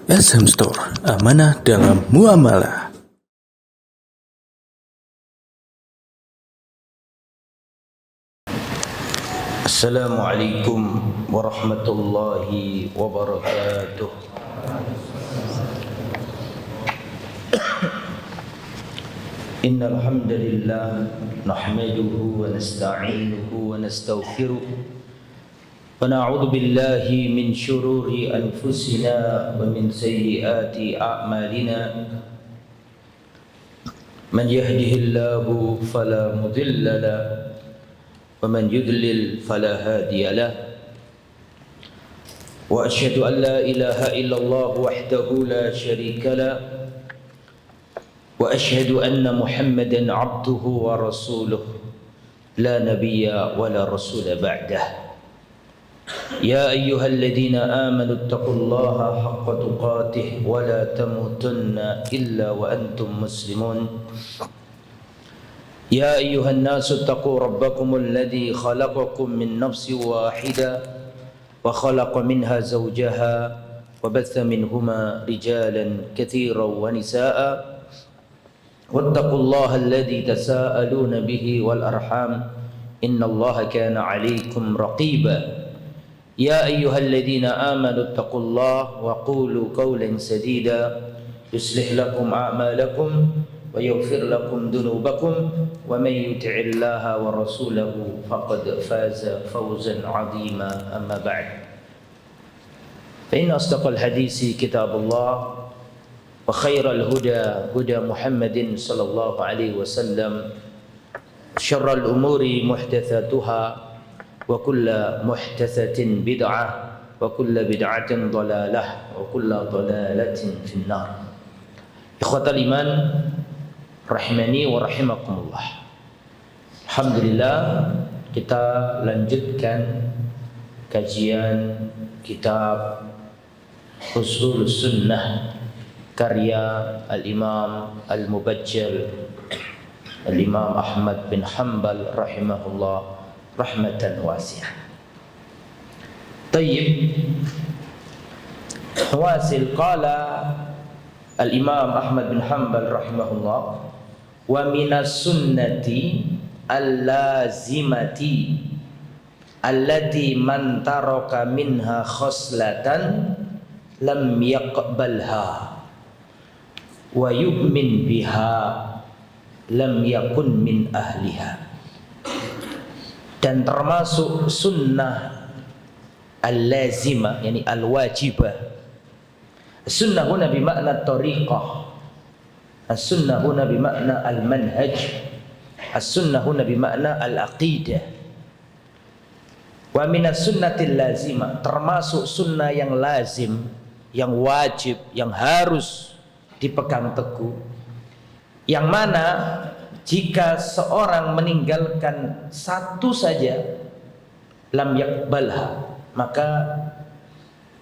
SM Store, amanah dalam muamalah. Assalamualaikum warahmatullahi wabarakatuh. Innal hamdalillah nahmaduhu wa nasta'inuhu wa nastaghfiruh wa na'udzu billahi min shururi anfusina wa min sayyiati a'malina. Man yahdihillahu fala mudilla lahu wa man yudlil fala hadiya lahu. Wa asyhadu an la ilaha illallah wahdahu la syarika lahu wa asyhadu anna Muhammadan abduhu wa rasuluh la nabiyya wa la rasula ba'dah. Ya ayyuhalladzina amanu taqullaha haqqa tuqatih wa la tamutunna illa wa antum muslimun. Ya ayyuhan nasu taqu rabbakumul ladzi khalaqakum min nafsin wahidah wa khalaqa minha zawjaha wa batha minhuma rijalan katsiran wa nisaa'a. Wattaqullaha alladzi tasaaluna bihi wal arham innallaha kana 'alaykum raqiba. Ya ayyuhalladzina amanu taqullaha wa qulu qawlan sadida yuslih lakum a'malakum wa yaghfir lakum dhunubakum wa may yuti'illaha wa rasulahu faqad faza fawzan 'azima. Amma ba'd. Fa inna asdaqal hadisi kitabullah wa khairal huda huda Muhammadin sallallahu alaihi wasallam, syarrul umuri muhdatsatuha wa kullu muhdatsatin bid'ah wa kullu bid'atin dhalalah wa kullu dhalalatin finnar. Ikhwatal iman rahimani wa rahimakumullah. Alhamdulillah, kita lanjutkan kajian kitab Ushulus Sunnah karya Al-Imam Al-Mubajjal Al-Imam Ahmad bin Hanbal rahimahullah rahmatan wasi'ah. Tayyib, wasil qala Al-Imam Ahmad bin Hanbal rahimahullah, wa minas sunnati al-lazimati allati man taraka minha khoslatan lam yaqbalha wa yu'min biha lam yakun min ahliha. Dan termasuk sunnah al-lazimah, yani al-wajibah. Sunnah huna bimakna tariqah, as-sunnah huna bimakna al-manhaj, as-sunnah huna bimakna al-aqidah. Wa minas sunnatil lazimah, termasuk sunnah yang lazim, yang wajib, yang harus dipegang teguh, yang mana jika seorang meninggalkan satu saja lam yakbalha, maka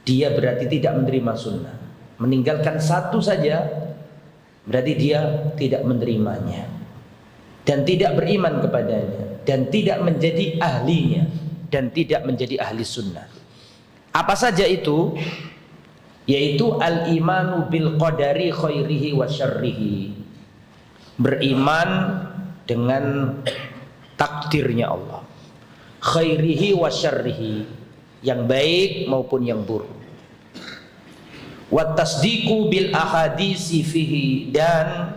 dia berarti tidak menerima sunnah. Meninggalkan satu saja berarti dia tidak menerimanya dan tidak beriman kepadanya dan tidak menjadi ahlinya dan tidak menjadi ahli sunnah. Apa saja itu? Yaitu al-imanu bil qadari khairihi wa syarrihi, beriman dengan takdirnya Allah, khairihi wa syarrihi, yang baik maupun yang buruk. Wa tasdiqu bil ahadisi fihi, dan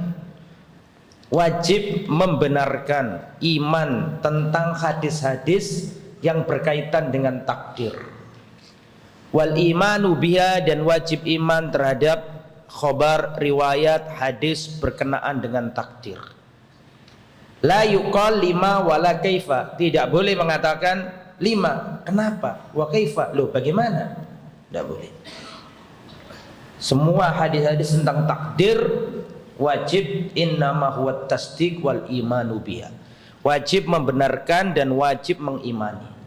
wajib membenarkan iman tentang hadis-hadis yang berkaitan dengan takdir. Wal imanu biha, dan wajib iman terhadap khobar, riwayat, hadis berkenaan dengan takdir. La yuqal lima wala kaifa, tidak boleh mengatakan lima, kenapa, wa kaifa, loh bagaimana, tidak boleh. Semua hadis-hadis tentang takdir wajib innama huwa tasdiq wal imanu biha, wajib membenarkan dan wajib mengimani.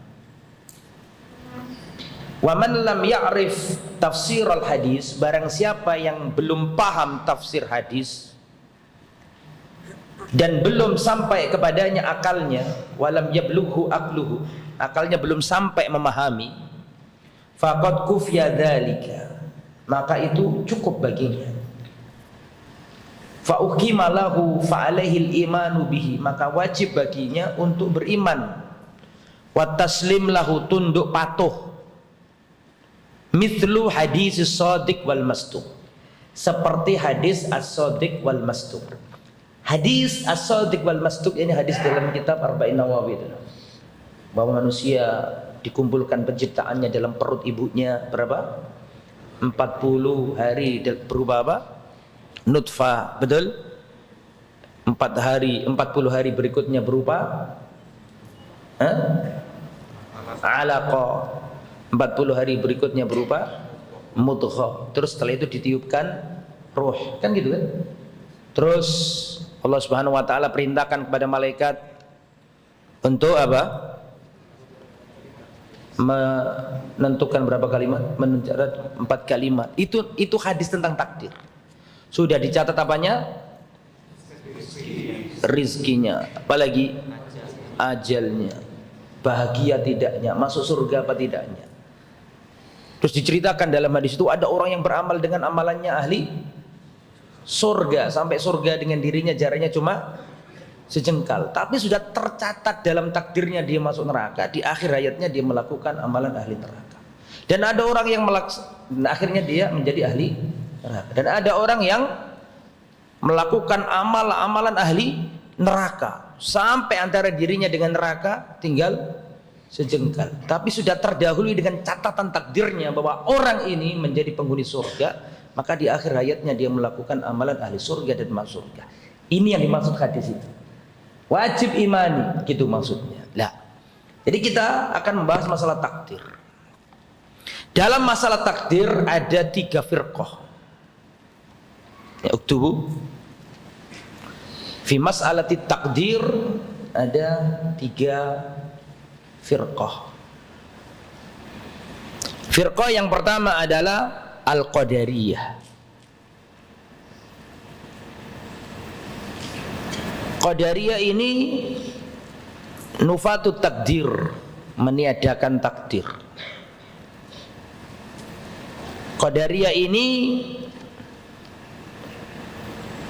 Wa man lam ya'rif tafsir al-hadis, barang siapa yang belum paham tafsir hadis dan belum sampai kepadanya akalnya, walam yablughu aqluhu, akalnya belum sampai memahami, faqad kufiya dzalika, maka itu cukup baginya. Fa uqima lahu fa alaihil imanu bihi, maka wajib baginya untuk beriman. Wa taslim lahu, tunduk patuh. Mithlu hadis as-shadiq wal masduq, seperti hadis as-shadiq wal masduq. Hadis as-shadiq wal masduq ini hadis dalam kitab Arba'in Nawawi, bahwa manusia dikumpulkan penciptaannya dalam perut ibunya berapa? 40 hari berupa apa? Nutfah, betul? 40 hari berikutnya berupa alaqah. 40 hari berikutnya berupa mudghah. Terus setelah itu ditiupkan ruh, kan gitu kan? Terus Allah Subhanahu wa taala perintahkan kepada malaikat untuk apa? Menentukan berapa kalimat, mencatat 4 kalimat. Itu hadis tentang takdir. Sudah dicatat apanya? Rizkinya, apalagi ajalnya, bahagia tidaknya, masuk surga apa tidaknya. Terus diceritakan dalam hadis itu ada orang yang beramal dengan amalannya ahli surga, sampai surga dengan dirinya jaraknya cuma sejengkal, tapi sudah tercatat dalam takdirnya dia masuk neraka. Di akhir hayatnya dia melakukan amalan ahli neraka. Dan ada orang yang akhirnya dia menjadi ahli neraka. Dan ada orang yang melakukan amalan ahli neraka sampai antara dirinya dengan neraka tinggal sejengkal, tapi sudah terdahului dengan catatan takdirnya bahwa orang ini menjadi penghuni surga, maka di akhir hayatnya dia melakukan amalan ahli surga dan masuk surga. Ini yang dimaksud hadis itu. Wajib imani, gitu maksudnya. Lah, jadi kita akan membahas masalah takdir. Dalam masalah takdir ada 3 firqah. Ya, uktubu. Fi mas'alati takdir ada 3 firqah. Firqah yang pertama adalah Al-Qadariyah. Qadariyah ini nufatut takdir, meniadakan takdir. Qadariyah ini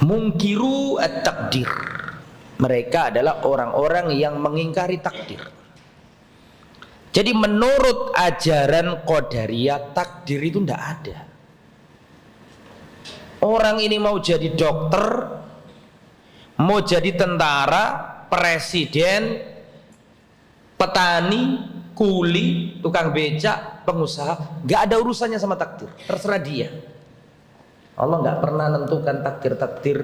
mungkiru at-takdir. Mereka adalah orang-orang yang mengingkari takdir. Jadi menurut ajaran Qadariyah, takdir itu tidak ada. Orang ini mau jadi dokter, mau jadi tentara, presiden, petani, kuli, tukang becak, pengusaha, gak ada urusannya sama takdir, terserah dia. Allah gak pernah menentukan takdir-takdir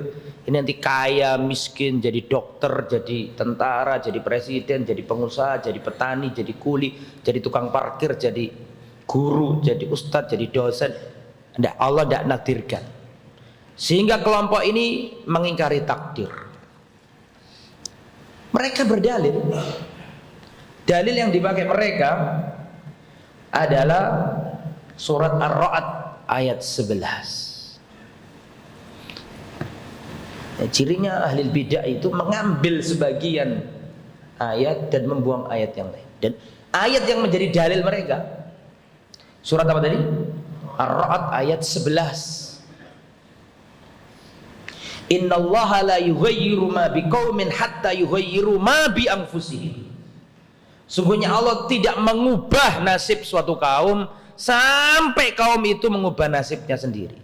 ini nanti kaya, miskin, jadi dokter, jadi tentara, jadi presiden, jadi pengusaha, jadi petani, jadi kuli, jadi tukang parkir, jadi guru, jadi ustadz, jadi dosen. Nggak, Allah tidak nakdirkan. Sehingga kelompok ini mengingkari takdir. Mereka berdalil. Dalil yang dipakai mereka adalah surat Ar-Ra'd ayat 11. Ya, cirinya ahli bidah itu mengambil sebagian ayat dan membuang ayat yang lain. Dan ayat yang menjadi dalil mereka, surat apa tadi? Ar-Ra'd ayat 11. Innallaha la yughayyiru ma biqaumin hatta yughayyiru ma bi anfusihim. Sungguhnya Allah tidak mengubah nasib suatu kaum sampai kaum itu mengubah nasibnya sendiri.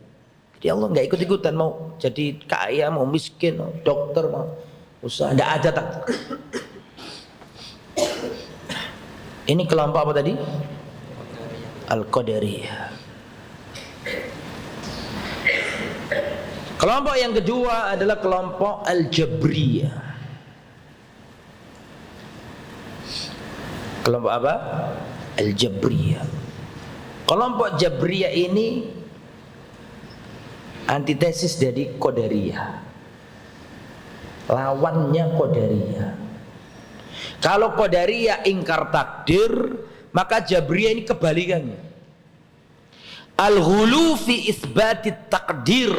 Jadi Allah nggak ikut-ikutan mau jadi kaya, mau miskin, mau dokter, mau usaha, nggak ada takdir. Ini kelompok apa tadi? Al-Qadariyah. Kelompok yang kedua adalah kelompok Al-Jabriyah. Kelompok apa? Al-Jabriyah. Kelompok Jabriyah ini antitesis dari Qadariyah, lawannya Qadariyah. Kalau Qadariyah ingkar takdir, maka Jabriyah ini kebalikannya. Al-ghulu fi isbatit takdir,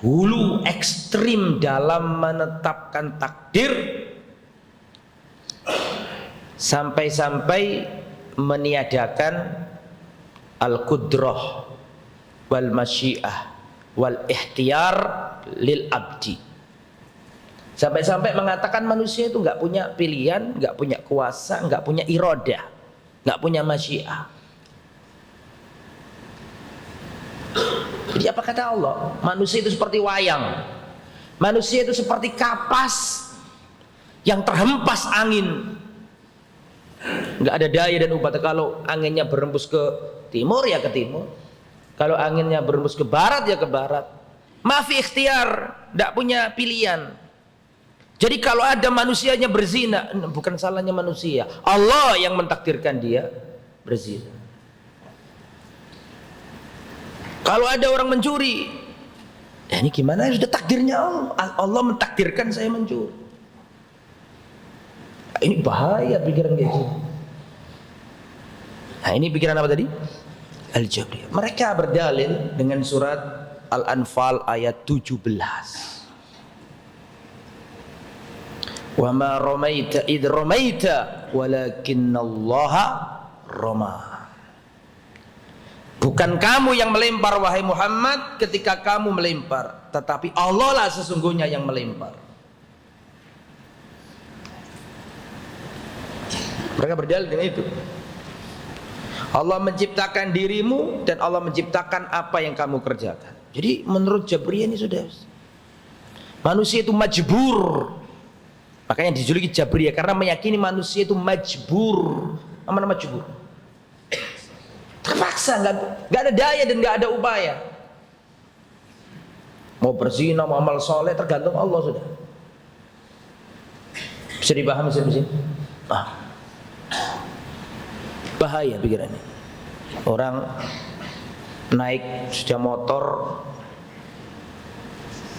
hulu ekstrim dalam menetapkan takdir, sampai-sampai meniadakan al-qudrah wal masyiah wal ikhtiyar lil abdi. Sampai-sampai mengatakan manusia itu nggak punya pilihan, nggak punya kuasa, nggak punya iradah, nggak punya masyiah. Jadi apa kata Allah? Manusia itu seperti wayang. Manusia itu seperti kapas yang terhempas angin. Nggak ada daya dan upaya. Kalau anginnya berembus ke timur ya ke timur. Kalau anginnya berembus ke barat ya ke barat. Mafi ikhtiar, nggak punya pilihan. Jadi kalau ada manusianya berzina, bukan salahnya manusia. Allah yang mentakdirkan dia berzina. Kalau ada orang mencuri, ya ini gimana? Sudah takdirnya Allah. Allah mentakdirkan saya mencuri. Ini bahaya pikiran kayak gini. Nah ini pikiran apa tadi? Al-Jabriyah. Mereka berdalil dengan surat Al-Anfal ayat 17. Wa ma ramaita id ramaita walakinallaha rama. Bukan kamu yang melempar wahai Muhammad ketika kamu melempar, tetapi Allah lah sesungguhnya yang melempar. Mereka berdalil dengan itu. Allah menciptakan dirimu dan Allah menciptakan apa yang kamu kerjakan. Jadi menurut Jabriyah ini sudah, manusia itu majbur. Makanya dijuluki Jabriyah karena meyakini manusia itu majbur. Apa nama majbur? Terpaksa, nggak ada daya dan nggak ada upaya. Mau berzina, mau amal soleh tergantung Allah sudah. Bisa dipahami sini? Bahaya pikirannya. Orang naik sudah motor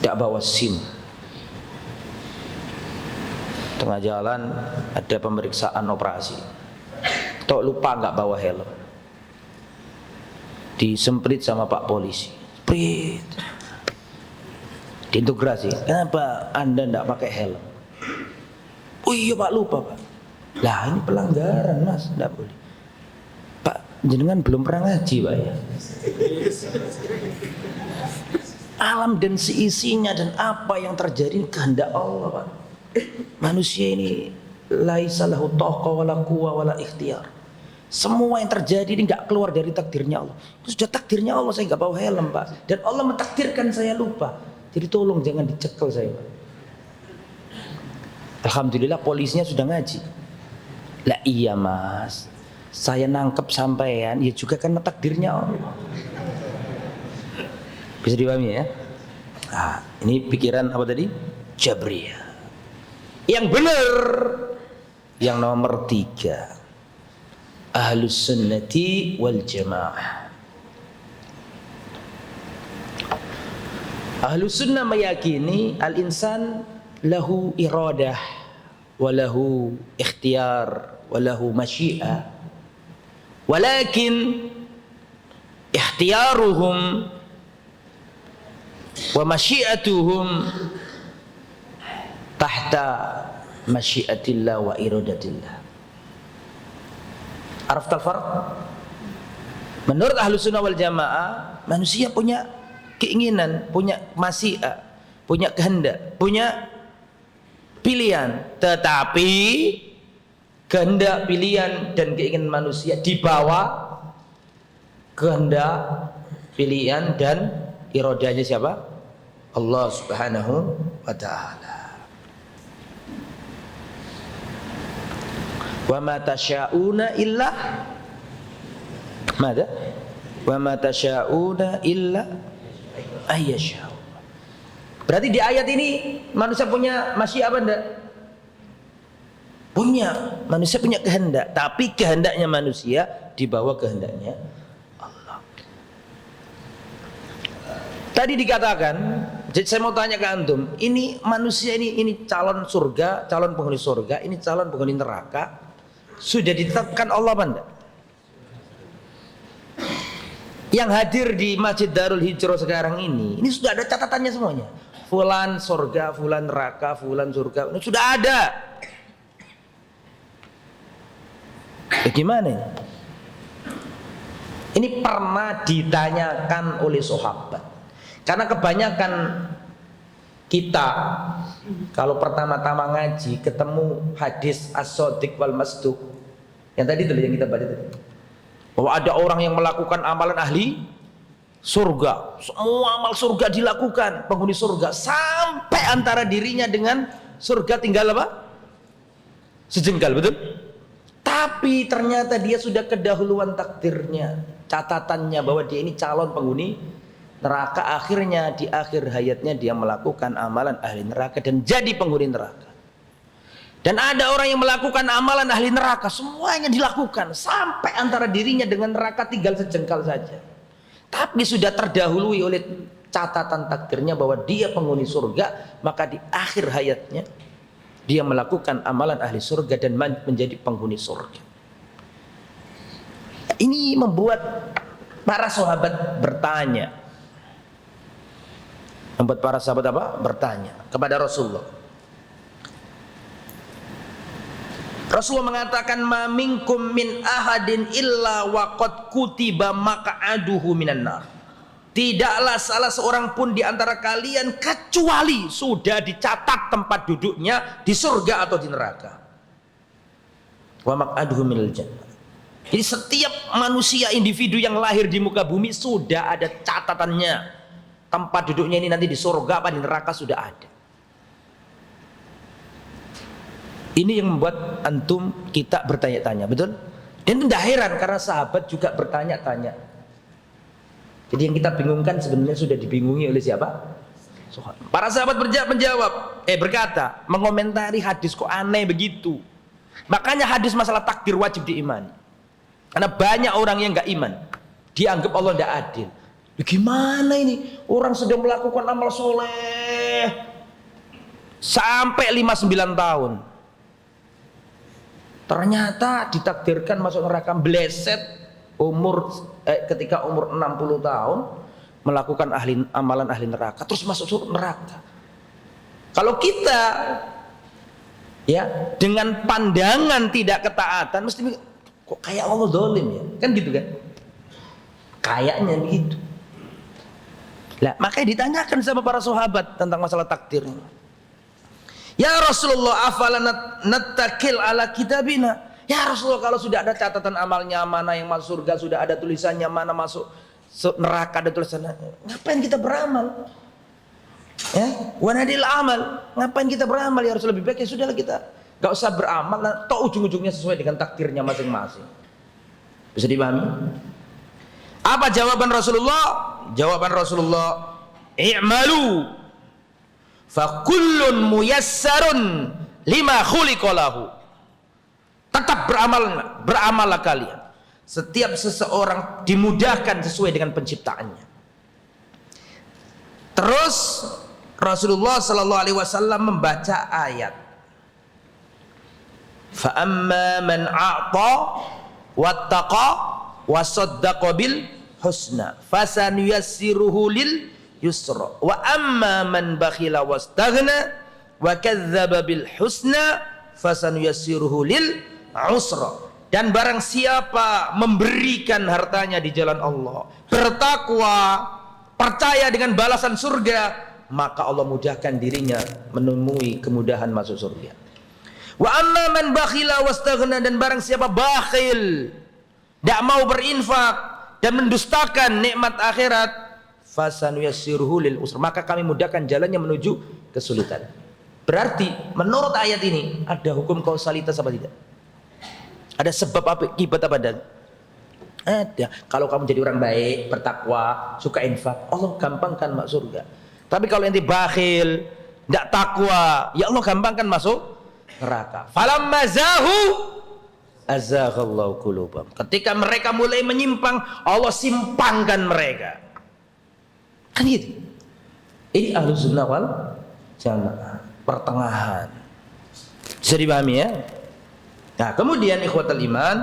tidak bawa SIM. Tengah jalan ada pemeriksaan operasi, tok lupa nggak bawa helm, disemprit sama Pak Polisi, sprit, diintegrasi. Kenapa Anda nggak pakai helm? Oh iya Pak, lupa Pak. Lah ini pelanggaran Mas, nggak boleh. Pak, jenengan belum pernah ngaji Pak ya. Alam dan seisinya dan apa yang terjadi kehendak Allah Pak. Manusia ini laisa lahu taqa wala quwwa wala ikhtiyar. Semua yang terjadi ini enggak keluar dari takdirnya Allah. Itu sudah takdirnya Allah, saya enggak bawa helm, Pak. Dan Allah mentakdirkan saya lupa. Jadi tolong jangan dicekel saya, Pak. Alhamdulillah polisinya sudah ngaji. Lah iya, Mas. Saya nangkep sampean ya juga karena takdirnya Allah. Bisa dipahami ya? Nah, ini pikiran apa tadi? Jabriyah. Yang benar yang nomor 3, Ahlus Sunnati wal Jamaah. Ahlus Sunnah meyakini al-insan lahu iradah wa lahu ikhtiyar wa lahu masyiah, walakin ikhtiyaruhum wa masyiatuhum tahta masyiatillah wa iradatillah. Araftal farq? Menurut Ahlus Sunnah wal Jamaah, manusia punya keinginan, punya masyiah, punya kehendak, punya pilihan, tetapi kehendak, pilihan dan keinginan manusia di bawah kehendak, pilihan dan iradanya siapa? Allah Subhanahu wa ta'ala. Wa ma tasyauna illa mada? Wa ma tasyauna illa ayyasha. Berarti di ayat ini manusia punya masyiah apa enggak? Punya. Manusia punya kehendak, tapi kehendaknya manusia di bawah kehendaknya Allah. Tadi dikatakan, jadi saya mau tanya ke antum, ini manusia ini calon surga, calon penghuni surga, ini calon penghuni neraka, sudah ditetapkan Allah apa enggak? Yang hadir di Masjid Darul Hijrah sekarang ini sudah ada catatannya semuanya. Fulan surga, fulan neraka, fulan surga, ini sudah ada. Gimana ini? Ini pernah ditanyakan oleh sahabat. Karena kebanyakan kita kalau pertama-tama ngaji ketemu hadis as-shadiq wal masduq. Yang tadi itu yang kita baca tadi. Bahwa ada orang yang melakukan amalan ahli surga. Semua amal surga dilakukan, penghuni surga, sampai antara dirinya dengan surga tinggal apa? Sejengkal, betul? Tapi ternyata dia sudah kedahuluan takdirnya, catatannya bahwa dia ini calon penghuni neraka. Akhirnya di akhir hayatnya dia melakukan amalan ahli neraka dan jadi penghuni neraka. Dan ada orang yang melakukan amalan ahli neraka, semuanya dilakukan sampai antara dirinya dengan neraka tinggal sejengkal saja. Tapi sudah terdahului oleh catatan takdirnya bahwa dia penghuni surga, maka di akhir hayatnya dia melakukan amalan ahli surga dan menjadi penghuni surga. Ini membuat para sahabat bertanya. Membuat para sahabat apa? Bertanya kepada Rasulullah. Rasulullah mengatakan, "Ma minkum min ahadin illa waqad kutiba maq'aduhu minan nar." Tidaklah salah seorang pun di antara kalian kecuali sudah dicatat tempat duduknya di surga atau di neraka. Wa maq'aduhu minal jannah. Jadi setiap manusia individu yang lahir di muka bumi sudah ada catatannya. Tempat duduknya ini nanti di surga apa di neraka sudah ada. Ini yang membuat antum kita bertanya-tanya, betul? Dan tidak heran karena sahabat juga bertanya-tanya. Jadi yang kita bingungkan sebenarnya sudah dibingungi oleh siapa? Para sahabat berkata, mengomentari hadis kok aneh begitu. Makanya hadis masalah takdir wajib diimani. Karena banyak orang yang nggak iman, dianggap Allah tidak adil. Gimana ini? Orang sedang melakukan amal soleh sampai 59 tahun. Ternyata ditakdirkan masuk neraka, bleset ketika umur 60 tahun melakukan amalan ahli neraka, terus masuk neraka. Kalau kita ya dengan pandangan tidak ketaatan mesti kok kayak Allah zalim ya, kan gitu kan? Kayaknya begitu. Lah, makanya ditanyakan sama para sahabat tentang masalah takdir ini. Ya Rasulullah, afala nattakil ala kitabina. Ya Rasulullah, kalau sudah ada catatan amalnya, mana yang masuk surga sudah ada tulisannya, mana masuk neraka ada tulisannya, ngapain kita beramal? Ya, wanadil amal, ngapain kita beramal? Ya Rasul, lebih baik ya sudahlah kita gak usah beramal, toh ujung-ujungnya sesuai dengan takdirnya masing-masing. Bisa dipahami? Apa jawaban Rasulullah? Jawaban Rasulullah, i'malu fa kullun muyassarun lima khuliqa lahu. Tetap beramallah kalian. Setiap seseorang dimudahkan sesuai dengan penciptaannya. Terus Rasulullah sallallahu alaihi wasallam membaca ayat, fa amma man a'ta wattaqa wa saddaqa bil husna fasanuyassiruhu lil yusra wa amma man bakhila wastaghna wa kadzdzaba bil husna fasanuyassiruhu lil usra. Dan barang siapa memberikan hartanya di jalan Allah, bertakwa, percaya dengan balasan surga, maka Allah mudahkan dirinya menemui kemudahan masuk surga. Wa amma man bakhila wastaghna, dan barang siapa bakhil, tidak mau berinfak dan mendustakan nikmat akhirat, fasanuyassiruhu lil usra, maka kami mudahkan jalannya menuju kesulitan. Berarti menurut ayat ini ada hukum kausalitas apa tidak? Ada sebab akibat apa dan? Ada. Kalau kamu jadi orang baik, bertakwa, suka infak, Allah gampangkan masuk surga. Tapi kalau ente bakhil, tidak takwa, ya Allah gampangkan masuk neraka. Falamma zahu azaghallahu qulubahum. Ketika mereka mulai menyimpang, Allah simpangkan mereka. Kan gitu. Ini Ahlus Sunnah wal Jamaah, pertengahan. Bisa dipahami ya? Nah, kemudian ikhwatal iman,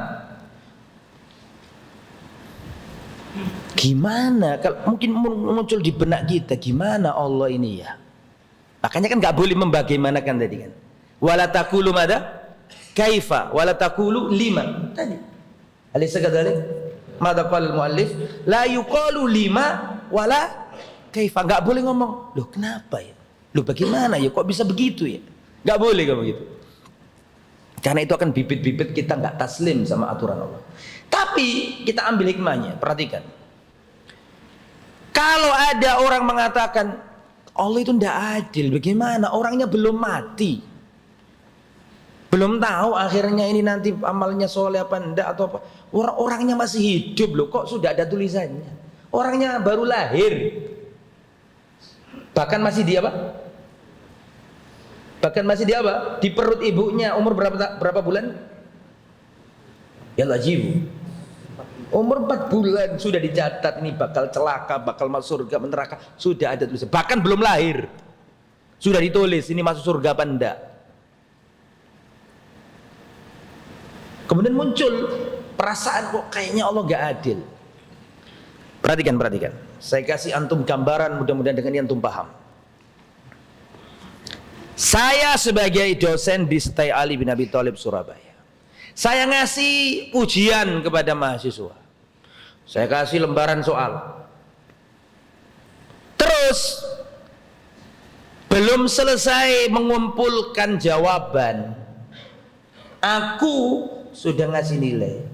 gimana kalau mungkin muncul di benak kita, gimana Allah ini ya? Makanya kan nggak boleh membagaimanakan tadi kan. Wala taqulu mada kaifa wala taqulu lima tadi. Alaysa kadzalik? Madza qala al-muallif? La yuqalu lima wala kaifa. Enggak boleh ngomong, "Loh, kenapa ya? Loh, bagaimana ya kok bisa begitu ya?" Enggak boleh kayak begitu. Karena itu akan bibit-bibit kita enggak taslim sama aturan Allah. Tapi kita ambil hikmahnya, perhatikan. Kalau ada orang mengatakan Allah itu tidak adil, bagaimana? Orangnya belum mati, belum tahu akhirnya ini nanti amalnya soleh apa enggak atau apa. Orangnya masih hidup loh, kok sudah ada tulisannya. Orangnya baru lahir, bahkan masih di apa? Bahkan masih di apa? Di perut ibunya umur berapa bulan? Ya lajibu. Umur 4 bulan sudah dicatat ini bakal celaka, bakal masuk surga, neraka, sudah ada tulisan. Bahkan belum lahir sudah ditulis ini masuk surga apa enggak. Kemudian muncul perasaan kok kayaknya Allah enggak adil. Perhatikan. Saya kasih antum gambaran, mudah-mudahan dengan ini antum paham. Saya sebagai dosen di Setai Ali bin Abi Thalib Surabaya, saya ngasih ujian kepada mahasiswa. Saya kasih lembaran soal. Terus belum selesai mengumpulkan jawaban, aku sudah ngasih nilai.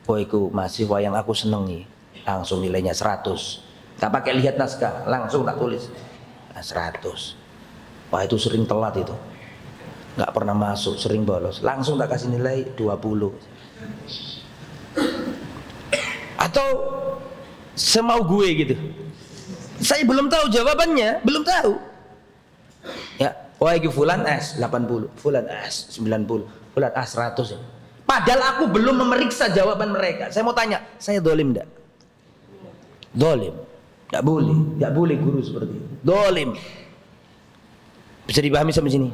Oh, itu mahasiswa yang aku senengi, langsung nilainya 100. Tak pakai lihat naskah, langsung tak tulis 100. Wah, itu sering telat itu, nggak pernah masuk, sering bolos, langsung tak kasih nilai 20. Atau semau gue gitu, saya belum tahu jawabannya, belum tahu ya. Wah, itu fulan S 80, fulan S 90, fulan A 100 ya. Padahal aku belum memeriksa jawaban mereka. Saya mau tanya, saya dolim enggak? Dolim, enggak boleh guru seperti itu, dolim. Bisa dipahami sampai sini?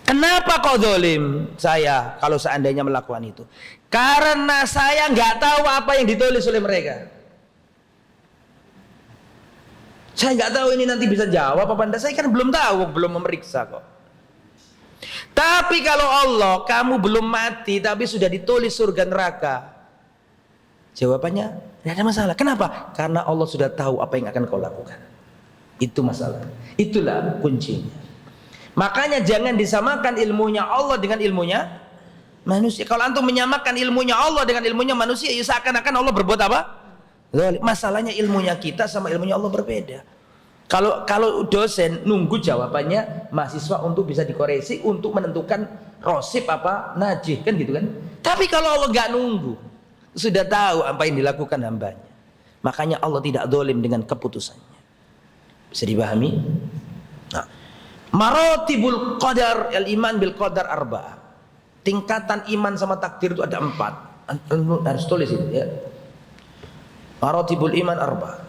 Kenapa kau dolim saya kalau seandainya melakukan itu? Karena saya nggak tahu apa yang ditulis oleh mereka. Saya nggak tahu ini nanti bisa jawab apa enggak. Saya kan belum tahu, belum memeriksa kok. Tapi kalau Allah, kamu belum mati tapi sudah ditulis surga neraka, jawabannya tidak ada masalah. Kenapa? Karena Allah sudah tahu apa yang akan kau lakukan. Itu masalah. Itulah kuncinya. Makanya jangan disamakan ilmunya Allah dengan ilmunya manusia. Kalau antum menyamakan ilmunya Allah dengan ilmunya manusia, ya seakan-akan Allah berbuat apa? Masalahnya ilmunya kita sama ilmunya Allah berbeda. Kalau dosen nunggu jawabannya mahasiswa untuk bisa dikoreksi untuk menentukan rosib apa najih, kan gitu kan. Tapi kalau Allah nggak nunggu, sudah tahu apa yang dilakukan hambanya. Makanya Allah tidak zalim dengan keputusannya. Bisa dipahami? Nah, maratibul qadar, al-iman bil qadar arba'ah. Tingkatan iman sama takdir itu ada 4. Harus tulis itu ya. Maratibul iman arba'ah.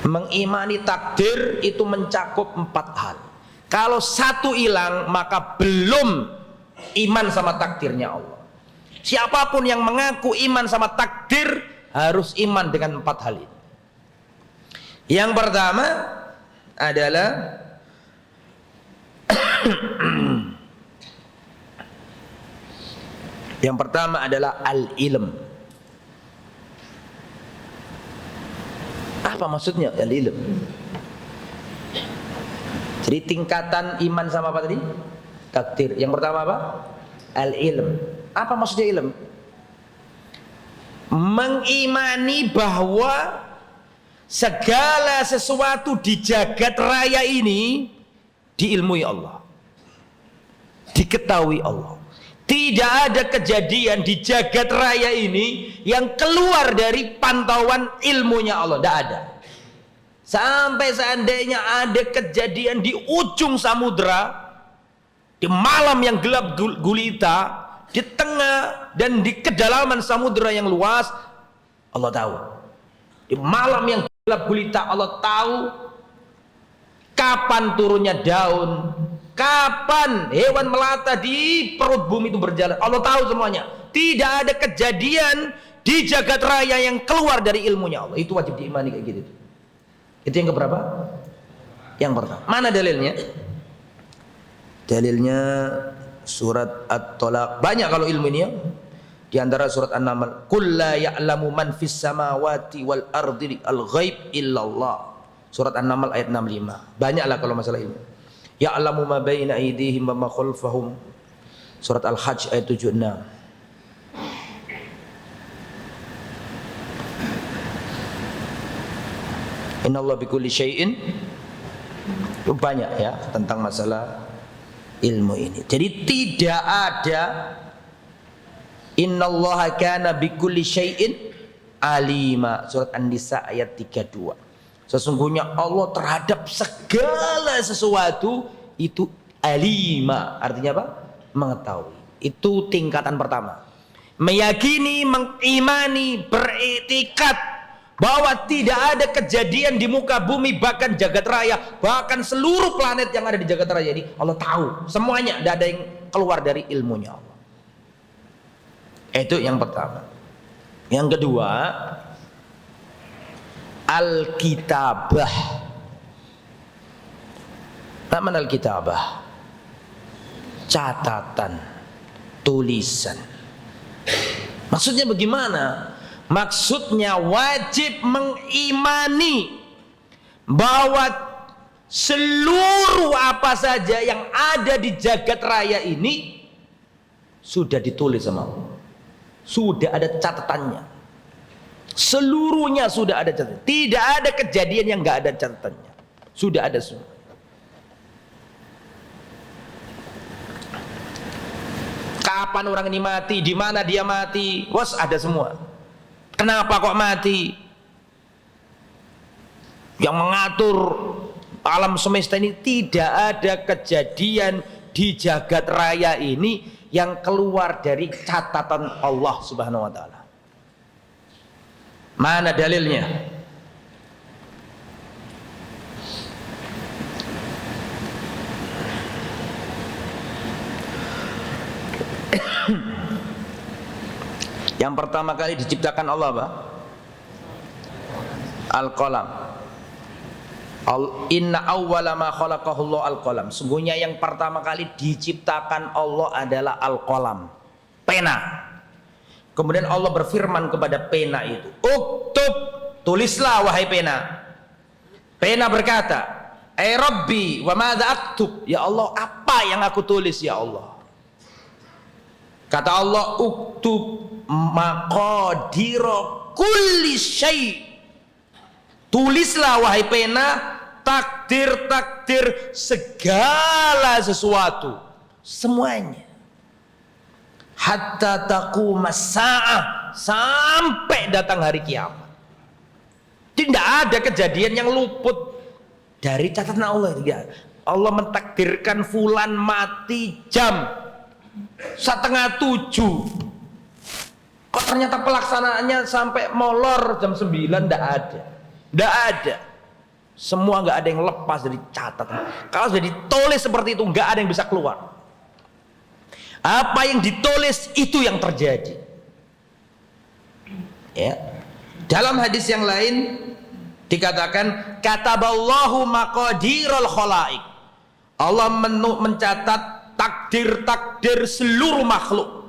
Mengimani takdir itu mencakup 4 hal. Kalau satu hilang maka belum iman sama takdirnya Allah. Siapapun yang mengaku iman sama takdir harus iman dengan 4 hal ini. Yang pertama adalah al-ilm. Apa maksudnya al-ilm? Jadi tingkatan iman sama apa tadi? Takdir. Yang pertama apa? Al-ilm. Apa maksudnya ilm? Mengimani bahwa segala sesuatu di jagat raya ini diilmui Allah, diketahui Allah. Tidak ada kejadian di jagat raya ini yang keluar dari pantauan ilmunya Allah. Tidak ada. Sampai seandainya ada kejadian di ujung samudra, di malam yang gelap gulita, di tengah dan di kedalaman samudra yang luas, Allah tahu. Di malam yang gelap gulita, Allah tahu kapan turunnya daun, kapan hewan melata di perut bumi itu berjalan. Allah tahu semuanya. Tidak ada kejadian di jagat raya yang keluar dari ilmunya Allah. Itu wajib diimani kayak gitu. Itu yang keberapa? Yang pertama. Mana dalilnya? Dalilnya surat At-Talaq. Banyak kalau ilmu ini ya. Di antara surat An-Naml, "Qul la ya'lamu man fis samawati wal ardi al-ghaib illallah." Surat An-Naml ayat 65. Banyaklah kalau masalah ilmu. Ya'lamu ma baina aydihim wa ma khalfahum. Surat Al-Hajj ayat 76. Innallaha bikulli syai'in. Banyak ya tentang masalah ilmu ini. Jadi tidak ada innallaha kana bikulli syai'in alima. Surat An-Nisa ayat 32. Sesungguhnya Allah terhadap segala sesuatu itu alima. Artinya apa? Mengetahui. Itu tingkatan pertama. Meyakini, mengimani, beriktikad bahwa tidak ada kejadian di muka bumi, bahkan jagat raya, bahkan seluruh planet yang ada di jagat raya ini Allah tahu semuanya, tidak ada yang keluar dari ilmunya Allah. Itu yang pertama. Yang kedua, al-kitabah. Apa makna al-kitabah? Catatan, tulisan. Maksudnya bagaimana? Maksudnya wajib mengimani bahwa seluruh apa saja yang ada di jagat raya ini sudah ditulis sama Allah. Sudah ada catatannya. Seluruhnya sudah ada catatan. Tidak ada kejadian yang nggak ada catatannya. Sudah ada semua. Kapan orang ini mati, di mana dia mati, was ada semua. Kenapa kok mati? Yang mengatur alam semesta ini, tidak ada kejadian di jagat raya ini yang keluar dari catatan Allah Subhanahu wa taala. Mana dalilnya? Yang pertama kali diciptakan Allah apa? Al-qalam. Inna awwala ma khalaqahullahu al-qalam. Sungguhnya yang pertama kali diciptakan Allah adalah al-qalam, pena. Kemudian Allah berfirman kepada pena itu, "Uktub, tulislah wahai pena." Pena berkata, "Ai Rabbi, wa madza aktub?" Ya Allah, apa yang aku tulis ya Allah? Kata Allah, "Uktub maqadira kulli syai'." Tulislah wahai pena takdir-takdir segala sesuatu, semuanya. Hatta taqumas sa'ah, sampai datang hari kiamat. Tidak ada kejadian yang luput dari catatan Allah. Allah mentakdirkan fulan mati jam 6:30. Kok ternyata pelaksanaannya sampai molor jam 9? Tidak ada. Tidak ada. Semua nggak ada yang lepas dari catatan. Kalau sudah ditulis seperti itu, nggak ada yang bisa keluar. Apa yang ditulis itu yang terjadi. Ya. Dalam hadis yang lain dikatakan, kataballahu maqadiral khalaik. Allah mencatat takdir-takdir seluruh makhluk.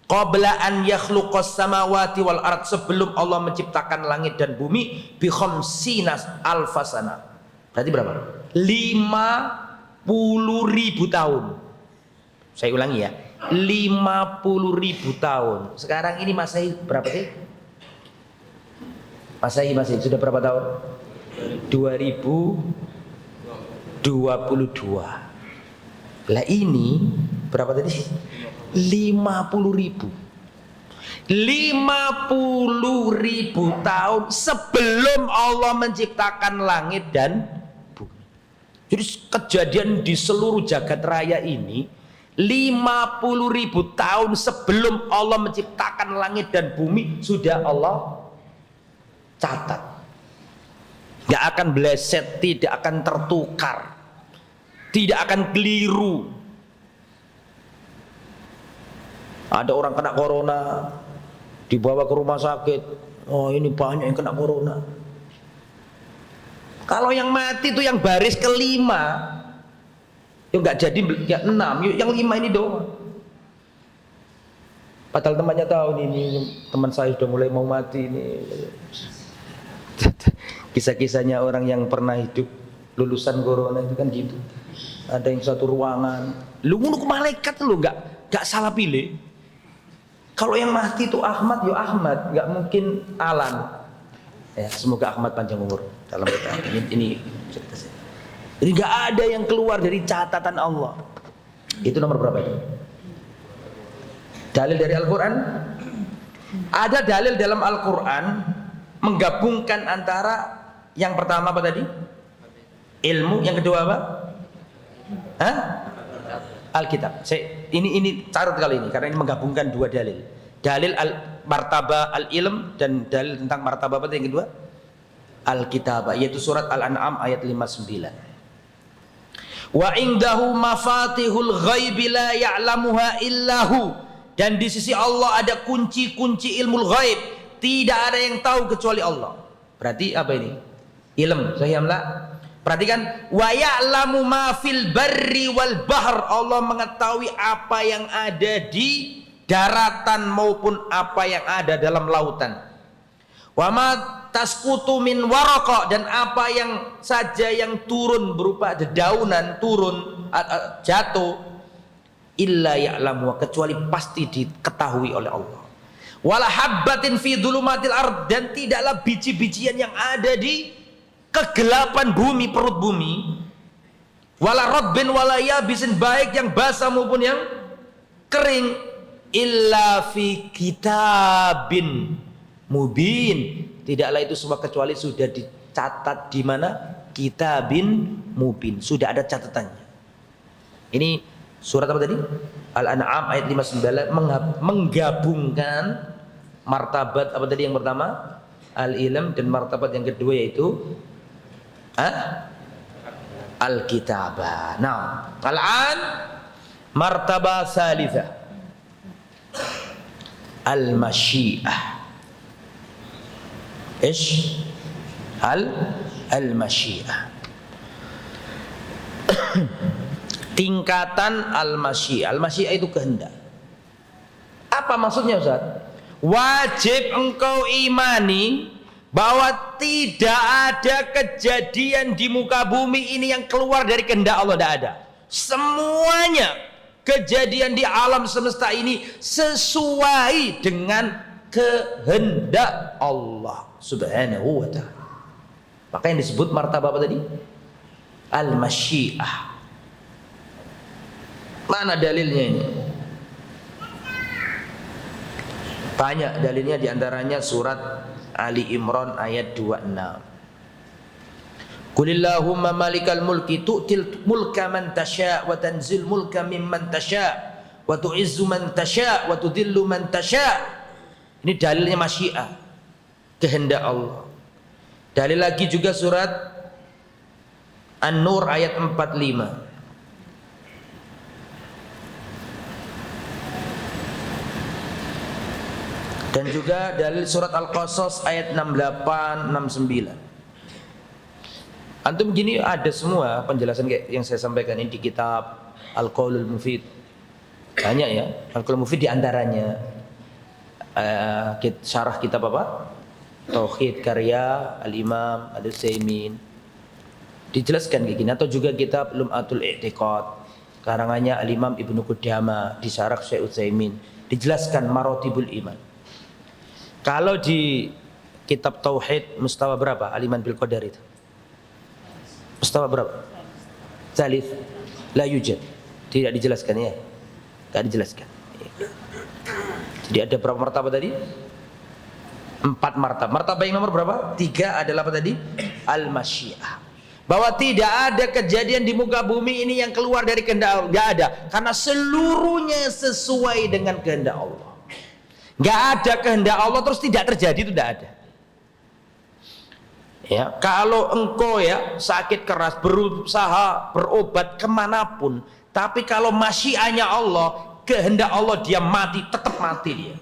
Qabla an yakhluqas samawati wal ard, sebelum Allah menciptakan langit dan bumi, bi khamsina alfasana. Berarti berapa? 50.000 tahun. Saya ulangi ya, 50.000 tahun. Sekarang ini Masehi berapa sih? Masehi sudah berapa tahun? 2022. Lah ini berapa tadi? 50.000. 50.000 tahun sebelum Allah menciptakan langit dan bumi. Jadi kejadian di seluruh jagat raya ini 50.000 tahun sebelum Allah menciptakan langit dan bumi sudah Allah catat. Gak akan bleset, tidak akan tertukar, tidak akan keliru. Ada orang kena corona, dibawa ke rumah sakit. Oh, ini banyak yang kena corona. Kalau yang mati itu yang baris kelima, Yuk nggak jadi ya 6, yuk yang 5 ini doang. Padahal temannya tahu nih, ini teman saya sudah mulai mau mati ini. Kisah-kisahnya orang yang pernah hidup lulusan corona itu kan gitu. Ada yang satu ruangan, lu ke malaikat lu nggak salah pilih. Kalau yang mati itu Ahmad, yo Ahmad, nggak mungkin Alan. Ya, semoga Ahmad panjang umur dalam ini cerita saya. Jadi nggak ada yang keluar dari catatan Allah. Itu nomor berapa itu? Dalil dari Al-Quran. Ada dalil dalam Al-Quran menggabungkan antara yang pertama apa tadi? Ilmu. Yang kedua apa? Hah? Alkitab. Ini carut kali ini karena ini menggabungkan dua dalil. Dalil martabah al-ilm dan dalil tentang martabah apa yang kedua? Alkitab, yaitu surat Al-An'am ayat 59. Wa indahu mafatihul ghaibi la ya'lamuha illahu. Dan di sisi Allah ada kunci-kunci ilmu ghaib, tidak ada yang tahu kecuali Allah. Berarti apa ini? Ilm. Sahih amla? Perhatikan, wa ya'lamu ma fil barri wal bahr. Allah mengetahui apa yang ada di daratan maupun apa yang ada dalam lautan. Wa ma tasqutu min waraqa, dan apa yang saja yang turun berupa dedaunan turun jatuh, illa ya'lamu, kecuali pasti diketahui oleh Allah. Wala habbatin fi dhulumatil ard, dan tidaklah biji-bijian yang ada di kegelapan bumi, perut bumi. Wala rabbin wala yabisin, baik yang basah maupun yang kering, illa fi kitabin mubin, tidaklah itu semua kecuali sudah dicatat di mana? Kitabin mubin, sudah ada catatannya. Ini surat apa tadi? Al-An'am ayat 59 menggabungkan martabat apa tadi yang pertama? Al-ilm, dan martabat yang kedua yaitu Al-kitabah. Nah, al-an martabah salithah al-masyiah. Ish al-masyiah. Tingkatan al-masyiah. Al-masyiah itu kehendak. Apa maksudnya Ustaz? Wajib engkau imani bahwa tidak ada kejadian di muka bumi ini yang keluar dari kehendak Allah, tidak ada. Semuanya kejadian di alam semesta ini sesuai dengan kehendak Allah Subhanahu wa ta'ala. Maka yang disebut martabah apa tadi? Al-masyiah. Mana dalilnya ini? Banyak dalilnya, diantaranya surat Ali Imran ayat 26. Qulillahumma malikal mulki tu'til mulka man tasha' wa tanzil mulka mimman tasha' wa tu'izzu man tasha' wa tudhillu man tasha'. Ini dalilnya masyiah, kehendak Allah. Dalil lagi juga surat An-Nur ayat 45. Dan juga dalil surat Al-Qasas ayat 68 69. Antum gini ada semua penjelasan kayak yang saya sampaikan ini di kitab Al-Qaulul Mufid. Banyak ya, Al-Qaulul Mufid diantaranya syarah kitab apa? Tauhid karya Al-Imam Al-Utsaimin. Dijelaskan kayak gini, atau juga kitab Lum'atul I'tiqad karangannya Al-Imam Ibnu Qudamah di syarah Syekh Utsaimin, dijelaskan maratibul iman. Kalau di kitab Tauhid mustawa berapa? Al-Iman bil Qadar itu mustawa berapa? Salif la yujad, tidak dijelaskan ya, tidak dijelaskan. Jadi ada berapa martabat tadi? 4 martabat. Martabat yang nomor berapa? 3 adalah apa tadi? Al-masyiah. Bahwa tidak ada kejadian di muka bumi ini yang keluar dari kehendak Allah. Tidak ada, karena seluruhnya sesuai dengan kehendak Allah. Nggak ada kehendak Allah terus tidak terjadi, itu tidak ada. Ya, kalau engkau ya sakit keras berusaha berobat kemanapun, tapi kalau masyiahnya Allah, kehendak Allah dia mati, tetap mati dia.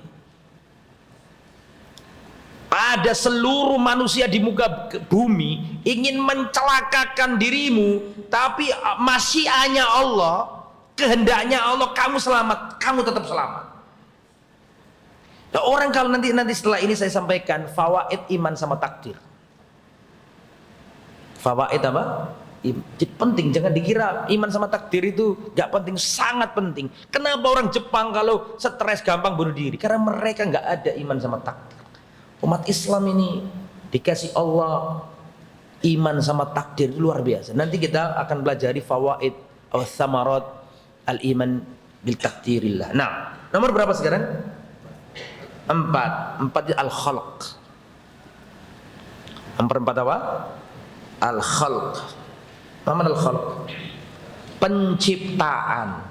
ada seluruh manusia di muka bumi ingin mencelakakan dirimu, tapi masyiahnya Allah, kehendaknya Allah kamu selamat, kamu tetap selamat. Nah, orang kalau nanti setelah ini saya sampaikan fawaid iman sama takdir. Fawaid apa? Penting, jangan dikira iman sama takdir itu gak penting, sangat penting. Kenapa orang Jepang kalau stres gampang bunuh diri? Karena mereka gak ada iman sama takdir. Umat Islam ini dikasih Allah iman sama takdir luar biasa. Nanti kita akan pelajari fawaid atau samarat al-iman bil takdirillah. Nah, nomor berapa sekarang? 4 al-khalq. Nomor 4 apa? Al-khalq. Apa al-khalq? Penciptaan.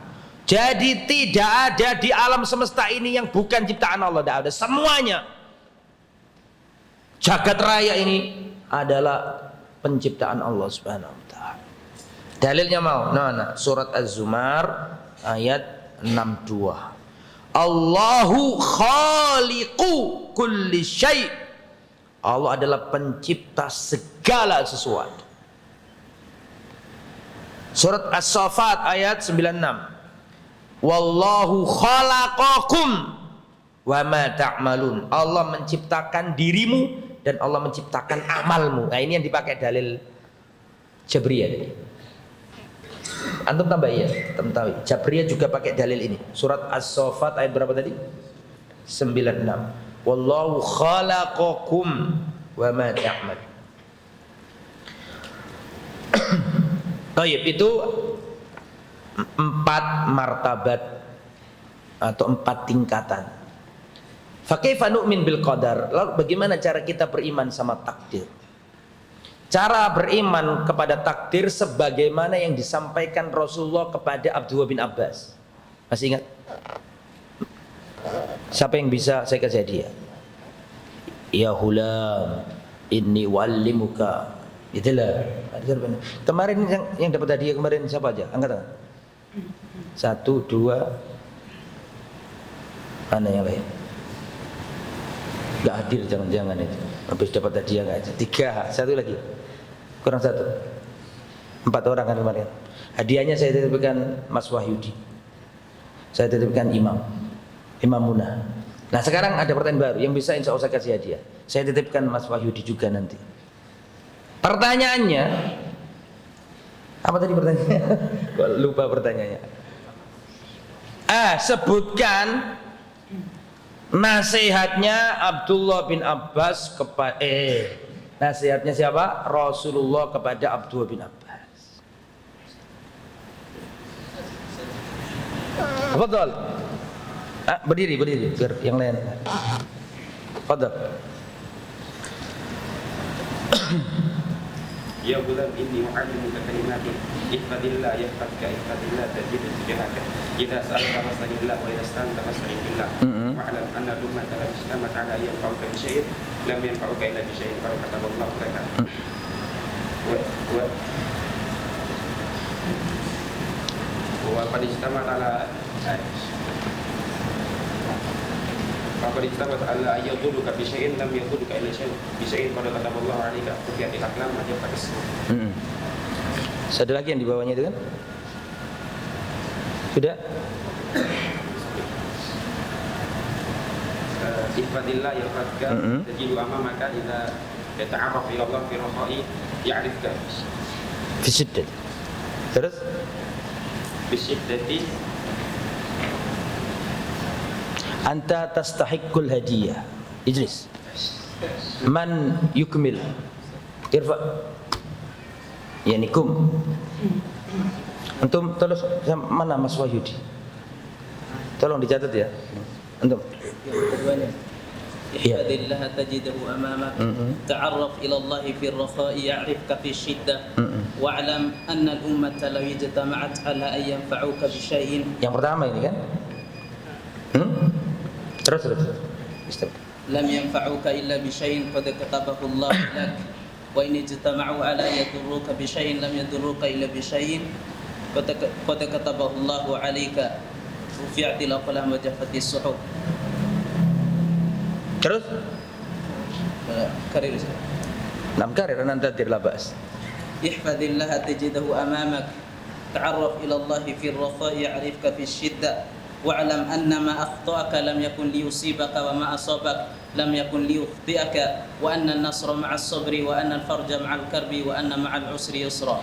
Jadi tidak ada di alam semesta ini yang bukan ciptaan Allah, tidak ada, semuanya. Jagat raya ini adalah penciptaan Allah Subhanahu wa taala. Dalilnya mau, nah, surat Az-Zumar ayat 62. Allahu khaliqu kulli syai'. Allah adalah pencipta segala sesuatu. Surat As-Saffat ayat 96. Wallahu khalaqakum wa ma ta'malun. Allah menciptakan dirimu dan Allah menciptakan amalmu. Nah, ini yang dipakai dalil Jabriyah tadi. Antum tambah ya, tambah. Jabriyah juga pakai dalil ini. Surat As-Saffat ayat berapa tadi? 96. Wallahu khalaqakum wa ma ta'malun. Baik, itu 4 martabat atau 4 tingkatan. Fa kaifa nu'min bil qadar? Lalu bagaimana cara kita beriman sama takdir? Cara beriman kepada takdir sebagaimana yang disampaikan Rasulullah kepada Abdullah bin Abbas. Masih ingat? Siapa yang bisa saya kasih hadiah? Ya hulam, inni walimuka. Itulah. Kemarin yang dapat hadiah kemarin siapa aja? Angkat tangan. 1, 2. Mana yang lain? Gak hadir, jangan-jangan itu. Habis dapat hadiah gak aja. 3, 1 lagi. Kurang 1. 4 orang kan kemarin. Hadiahnya saya titipkan Mas Wahyudi. Saya titipkan Imam Munah. Nah, sekarang ada pertanyaan baru yang bisa insya Allah saya kasih hadiah. Saya titipkan Mas Wahyudi juga nanti. Pertanyaannya apa tadi pertanyaannya? Kok lupa pertanyaannya? Sebutkan nasihatnya Abdullah bin Abbas kepada nasihatnya siapa? Rasulullah kepada Abdullah bin Abbas. Betul. Berdiri biar yang lain. Fadhal. Ya gulam inni mu'allimuka kalimatin ihfadillah yahfadka ihfadillah tajidhu tujahaka idza sa'alta fas'alillah wa idza ista'anta fas'al billah wa'lam anna al-ummata la istamat 'ala an yanfa'uka bi syai'in lam yanfa'uka illa bi syai'in qad kataballahu laka wa qad istamat 'ala Maka dicatat Allah ayaduka bi syai'in lam yaduka illa syai'in bi syai'in qad kataballahu 'alaika kufiyatil aqlam wa jafatis. Ada lagi yang di bawahnya itu kan? Sudah? Ihfadillah yahfadka tajidu amamaka idza ta'arraf ila Allah fi rafa'i ya'rifka Fi syiddah. Terus? Bi syiddati Anta tastahiqqul hadiyah. Ijlis. Man yukmil? Irfa. Yanikum. Antum tolong mana Mas Wahyudi? Tolong dicatat ya. Antum. Ihfadillah tajidahu amamak. Ta'arraf ila Allah fi ar-rakha'i ya'rifka fi syiddah. Wa'lam anna al-ummata law ijtama'at 'ala an yanfa'uka bi syai'in. Yang pertama ini kan? Terus. Lam yanfa'uka illa bi syai'in qad katabahu Allah lak. Wa in ijtama'u 'ala yadurruka bi syai'in lam yadurruka illa bi syai'in qad katabahu Allah 'alaika. Rufi'atil aqlam wa jaffatis suhuf. Terus? كرر. Nam karir nanti tidak bas. احفظ الله تجده أمامك تعرف إلى الله في الرخاء يعرفك في الشدة واعلم أن ما أخطأك لم يكن ليصيبك وما أصابك لم يكن ليخطئك وأن النصر مع الصبر وأن الفرج مع الكرب وأن مع العسر يسرا.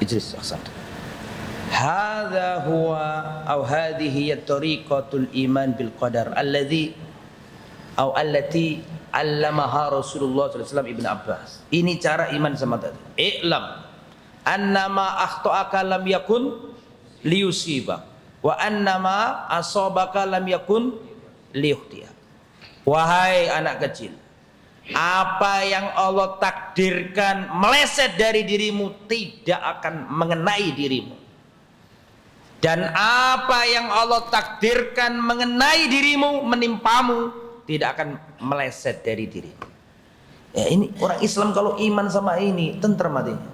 اجلس أحسنت. هذا هو أو هذه هي طريقة الإيمان بالقدر التي علمها Rasulullah SAW Ibn Abbas. Ini cara iman sama tadi. I'lam annama akhta'aka lam yakun liyusibak wa annama asabaka lam yakun liyukhtiak. Wahai anak kecil, apa yang Allah takdirkan meleset dari dirimu tidak akan mengenai dirimu, dan apa yang Allah takdirkan mengenai dirimu, menimpamu, tidak akan meleset dari dirimu. Ya, ini orang Islam kalau iman sama ini tentrem hatinya.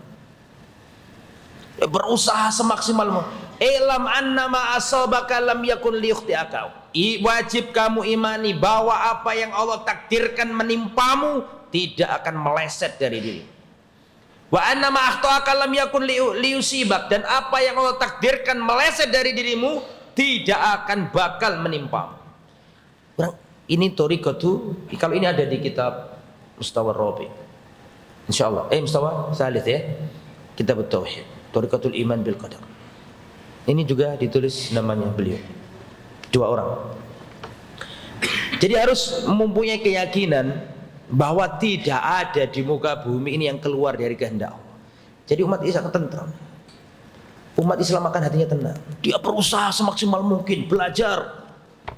Ya, berusaha semaksimal mungkin. Ilam annama asabaka lam yakun liyukhti'aka. Wajib kamu imani bahwa apa yang Allah takdirkan menimpamu tidak akan meleset dari diri. Wa annama akhta'aka lam yakun liyusibak, dan apa yang Allah takdirkan meleset dari dirimu tidak akan bakal menimpamu. Ini thariqatu, kalau ini ada di kitab Mustawa Rabi. Insyaallah. Mustawa Salis ya. Kitab Tauhid. Thariqatul Iman bil Qadar. Ini juga ditulis namanya beliau. 2 orang. Jadi harus mempunyai keyakinan bahwa tidak ada di muka bumi ini yang keluar dari kehendak Allah. Jadi umat Islam tentram. Umat Islam akan hatinya tenang. Dia berusaha semaksimal mungkin belajar.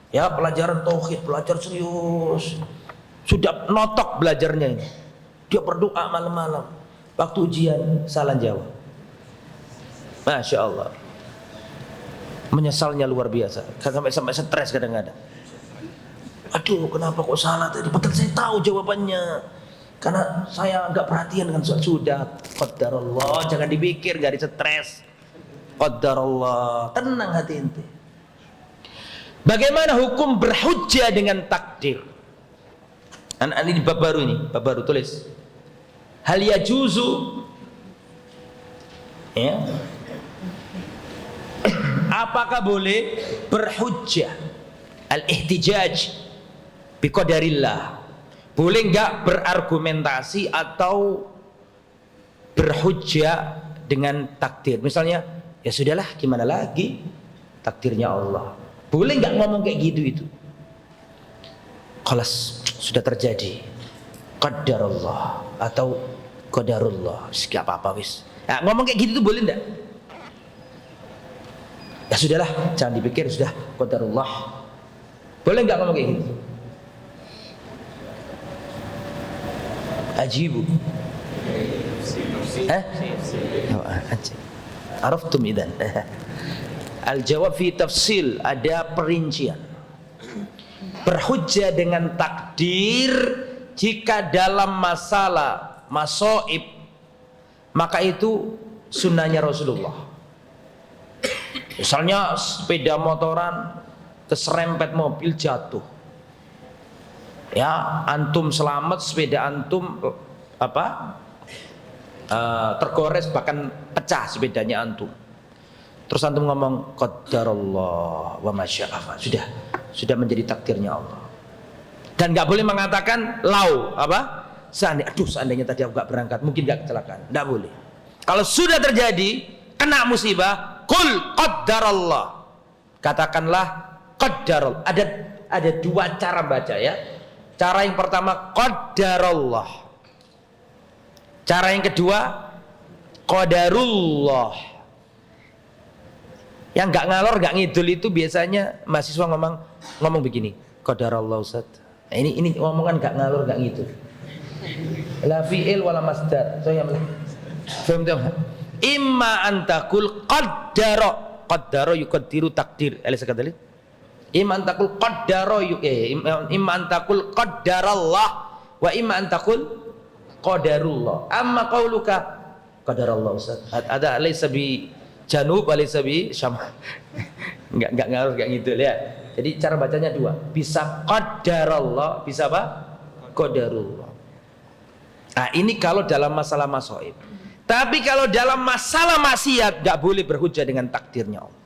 Ya, pelajaran tauhid, belajar serius. Sudah notok belajarnya ini. Dia berdoa malam-malam. Waktu ujian salah jawab. Masya Allah. Menyesalnya luar biasa. Sampai stres kadang-kadang. Aduh, kenapa kok salah tadi? Padahal saya tahu jawabannya. Karena saya enggak perhatian dengan sudah. Qadarullah, jangan dipikir, enggak stres. Qadarullah, tenang hati ente. Bagaimana hukum berhujjah dengan takdir? Ini bab baru ini, bab baru tulis. Hal yajuzu, ya, apakah boleh berhujjah, al-ihtijaj biqadarillah? Boleh enggak berargumentasi atau berhujjah dengan takdir? Misalnya, ya sudahlah, gimana lagi, takdirnya Allah. Boleh enggak ngomong kayak gitu itu? Khalas, sudah terjadi, qadarullah atau qadarullah, enggak apa-apa wis. Nah, ngomong kayak gitu tuh boleh enggak? Ya sudahlah, jangan dipikir, sudah qadarullah. Boleh enggak ngomong kayak gitu? Ajibu. Araftum idan. Al-jawab fi tafsil, ada perincian. Berhujjah dengan takdir jika dalam masalah masoib, maka itu sunnahnya Rasulullah. Misalnya sepeda motoran keserempet mobil jatuh, ya antum selamat, sepeda antum tergores bahkan pecah sepedanya antum. Terus antum ngomong qadarullah wa masya'afa, sudah menjadi takdirnya Allah. Dan nggak boleh mengatakan lau seandainya tadi aku nggak berangkat mungkin nggak kecelakaan. Nggak boleh. Kalau sudah terjadi kena musibah, qul qadarullah, katakanlah qadarullah. Ada 2 cara baca ya. Cara yang pertama qadarullah, cara yang kedua qadarullah. Yang nggak ngalor nggak ngidul itu biasanya mahasiswa ngomong begini, qadarullah Ustaz. Nah, ini ngomongan nggak ngalor nggak ngidul. La fi'il wala masdar. Saya paham tak? Imma antakul qaddara yuqaddiru takdir. Alisa kadalik. Imma antakul qaddara imma antakul qaddarallah wa imma antakul qadarullah. Amma qauluka qadarallah Ustaz. Ada alaysa bi janub alaysa bi syam. Enggak ngalur enggak gitu ya. Jadi cara bacanya 2. Bisa qadarallah, bisa apa? Qadarullah. Nah, ini kalau dalam masalah masaib. Tapi kalau dalam masalah maksiat gak boleh berhujjah dengan takdirnya Allah.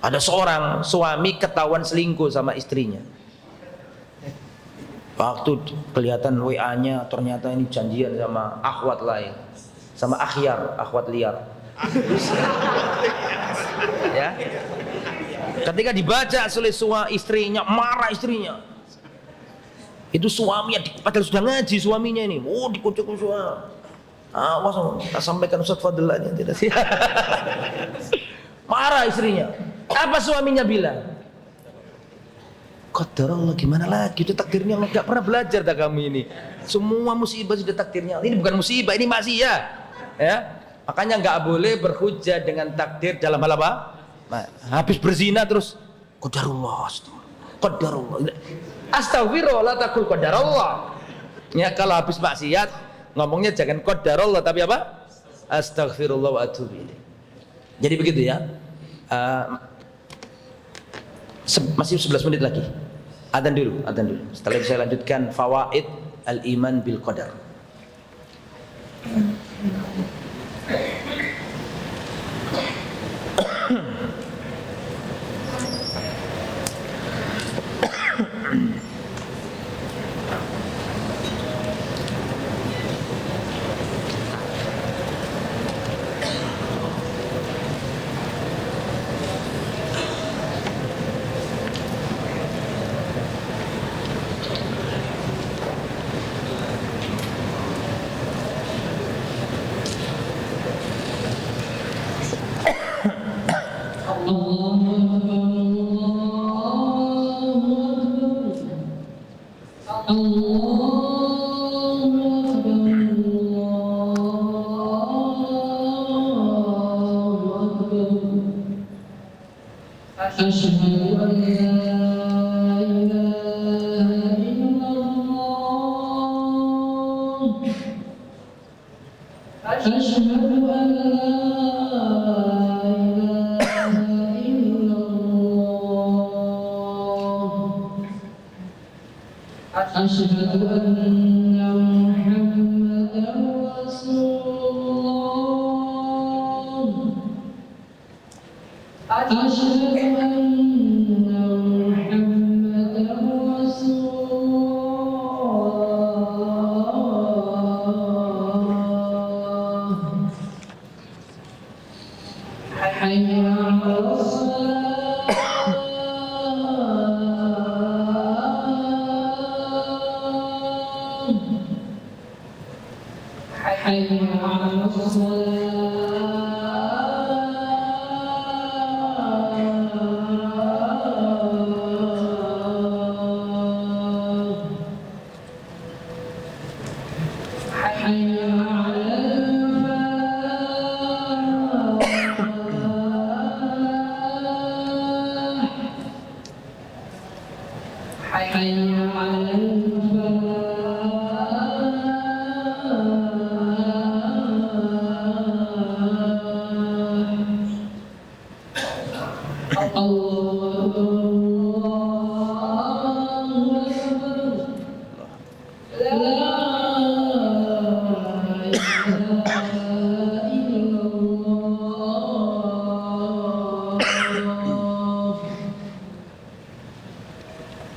Ada seorang suami ketahuan selingkuh sama istrinya. Waktu kelihatan WA-nya ternyata ini janjian sama akhwat lain, sama akhwat liar. Ya. Ketika dibaca oleh istrinya, marah istrinya. Itu suaminya, padahal sudah ngaji suaminya ini. Oh, dikocok suami. Awas, tak sampaikan Ustaz Fadl aja tidak sih. Marah istrinya. Apa suaminya bilang? Qadar Allah, gimana lagi, itu takdirnya Allah. Gak pernah belajar dah kamu ini. Semua musibah sudah takdirnya Allah. Ini bukan musibah, ini maksiat. Ya, makanya nggak boleh berhujjah dengan takdir dalam hal apa? Habis berzina terus qadarullah, qadarullah. Astagfirullah, la taqul qadarullah. Ya, kalau habis maksiat ngomongnya jangan qadarullah tapi apa? Astagfirullah wa atubu ilaih. Jadi begitu ya. Masih 11 menit lagi. Adzan dulu. Setelah itu saya lanjutkan fawaid al-iman bil qadar.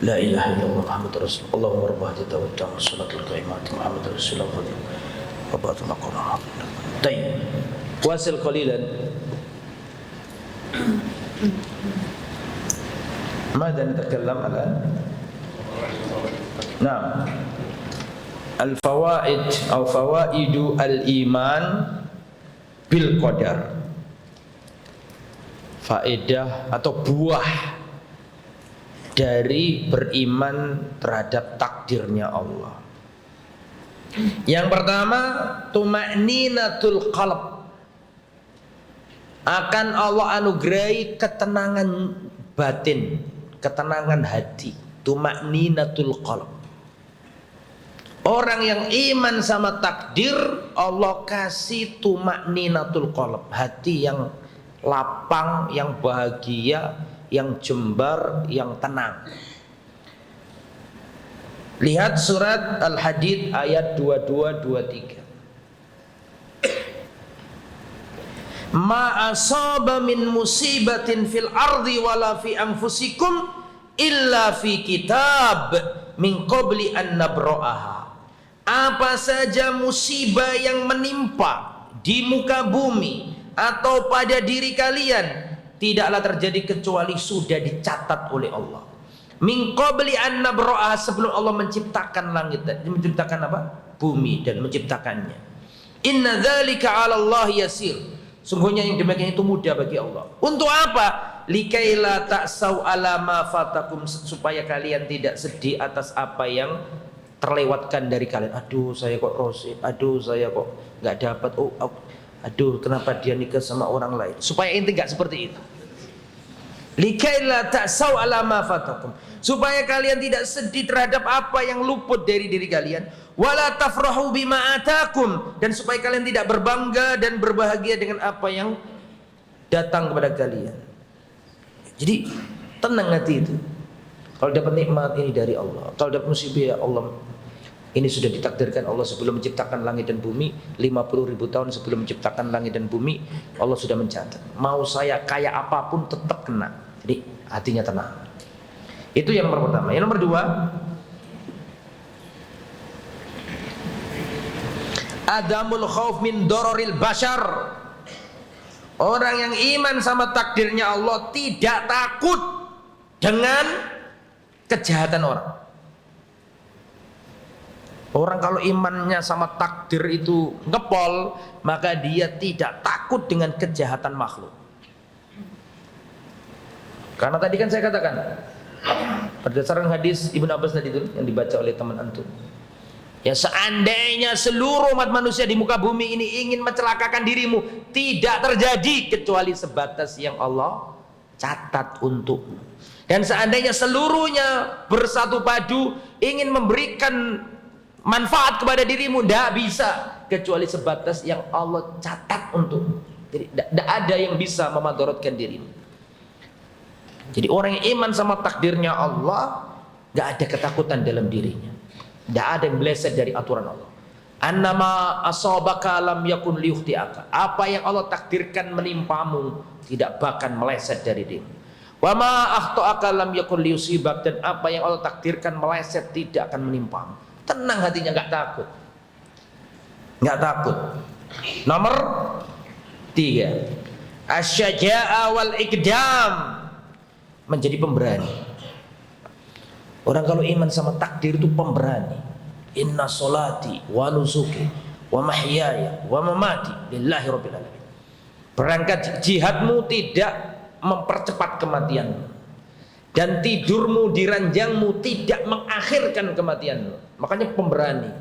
La ilaha illallah Muhammadur Rasulullah. Allahumma rabb hadhihi da'wati wa salatul qaimati Muhammadur Rasulullah wa ba'du maqam. Tayyib. Wasil qalilan. ماذا نتكلم الآن؟ نعم. الفوائد أو فوائد الإيمان بالقدر. Faedah atau buah dari beriman terhadap takdirnya Allah. Yang pertama, tuma'ninatul qalb. Akan Allah anugerahi ketenangan batin, ketenangan hati. Tuma'ninatul qalb. Orang yang iman sama takdir, Allah kasih tuma'ninatul qalb, hati yang lapang, yang bahagia, yang jembar, yang tenang. Lihat surat Al-Hadid ayat 22-23. Ma asaba min musibatin fil ardi wala fi anfusikum illa fi kitab min qabli an nabra'aha. Apa saja musibah yang menimpa di muka bumi atau pada diri kalian tidaklah terjadi kecuali sudah dicatat oleh Allah. Min qabli an nabra'aha, sebelum Allah menciptakan langit, menciptakan apa? Bumi dan menciptakannya. Inna dzalika 'ala Allah yasir. Sungguhnya yang demikian itu mudah bagi Allah. Untuk apa? Likaila ta'sau ala ma fatakum, supaya kalian tidak sedih atas apa yang terlewatkan dari kalian. Aduh, saya kok rosid. Aduh, saya kok nggak dapat. Aduh, kenapa dia nikah sama orang lain? Supaya inti nggak seperti itu. Likaila ta'sau ala ma fatakum, supaya kalian tidak sedih terhadap apa yang luput dari diri kalian. Wala tafrahu bima atakum, dan supaya kalian tidak berbangga dan berbahagia dengan apa yang datang kepada kalian. Jadi tenang hati itu. Kalau dapat nikmat ini dari Allah, kalau dapat musibah ya Allah, ini sudah ditakdirkan Allah sebelum menciptakan langit dan bumi. 50.000 tahun sebelum menciptakan langit dan bumi, Allah sudah mencatat. Mau saya kaya apapun tetap kena. Jadi hatinya tenang. Itu yang nomor pertama. Yang nomor dua, adamul khauf min dororil bashar. Orang yang iman sama takdirnya Allah tidak takut dengan kejahatan orang. Orang kalau imannya sama takdir itu ngepol, maka dia tidak takut dengan kejahatan makhluk. Karena tadi kan saya katakan, berdasarkan hadis Ibnu Abbas tadi itu yang dibaca oleh teman antum, ya seandainya seluruh umat manusia di muka bumi ini ingin mencelakakan dirimu, tidak terjadi kecuali sebatas yang Allah catat untukmu. Dan seandainya seluruhnya bersatu padu ingin memberikan manfaat kepada dirimu, tidak bisa kecuali sebatas yang Allah catat untukmu. Jadi tidak ada yang bisa memadaratkan dirimu. Jadi orang yang iman sama takdirnya Allah, tidak ada ketakutan dalam dirinya. Tidak ada yang meleset dari aturan Allah. Annama asabaka lam yakun liyukhti'aka. Apa yang Allah takdirkan menimpamu tidak bahkan meleset dari dirimu. Wa ma akhta'aka lam yakun liyusibak, dan apa yang Allah takdirkan meleset tidak akan menimpamu. Tenang hatinya, enggak takut. Enggak takut. Nomor 3, asy-syaja'ah wal iqdam, menjadi pemberani. Orang kalau iman sama takdir itu pemberani. Inna solati wa nusuki wa mahyaya wa mamati lillahi rabbil alamin. Berangkat jihadmu tidak mempercepat kematianmu, dan tidurmu di ranjangmu tidak mengakhirkan kematianmu. Makanya pemberani